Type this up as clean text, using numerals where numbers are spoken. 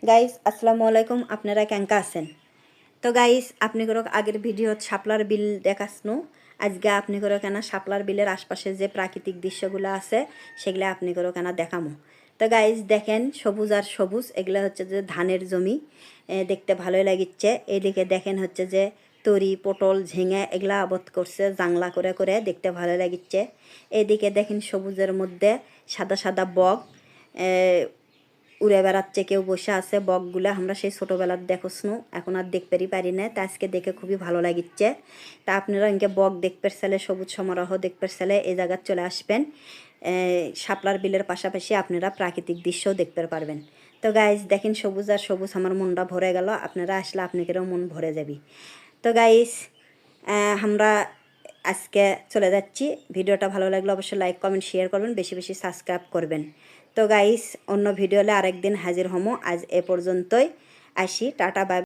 Guys আসসালামু আলাইকুম, আপনারা কেঙ্কা আছেন? তো গাইস আপনি করো আগের ভিডিওত শাপলার বিল দেখাসনু। আজকে আপনি করো কেনা শাপলার বিলের আশপাশে যে প্রাকৃতিক দৃশ্যগুলো আছে সেগুলো আপনি করো কেনা দেখামো। তো গাইস দেখেন সবুজ আর সবুজ, এগুলো হচ্ছে যে ধানের জমি, দেখতে ভালোই লাগিচ্ছে। এদিকে দেখেন হচ্ছে যে তরি পটল ঝিঙে এগুলা আবাদ করছে জাংলা করে করে, দেখতে ভালো লাগিচ্ছে। এদিকে দেখেন সবুজের মধ্যে সাদা সাদা বক উড়ে বেড়াচ্ছে, কেউ বসে আছে। বকগুলো আমরা সেই ছোটোবেলার দেখোসনু, এখন আর দেখতেই পারি না, তা আজকে দেখে খুবই ভালো লাগিচ্ছে। তা আপনারা ইনকে বক দেখতে চাইলে, সবুজ সমারোহ দেখতে চাইলে এই জায়গায় চলে আসবেন। শাপলার বিলের পাশাপাশি আপনারা প্রাকৃতিক দৃশ্যও দেখতে পারবেন। তো গাইজ দেখেন সবুজ আর সবুজ, আমার মনটা ভরে গেল। আপনারা আসলে আপনাদেরও মন ভরে যাবে। তো গাইজ আমরা আজকে চলে যাচ্ছি। ভিডিওটা ভালো লাগলে অবশ্যই লাইক কমেন্ট শেয়ার করবেন, বেশি বেশি সাবস্ক্রাইব করবেন। তো গাইস অন্য ভিডিওলে আরেকদিন হাজির হমো। আজ এ পর্যন্তই, আসি, টাটা বাই।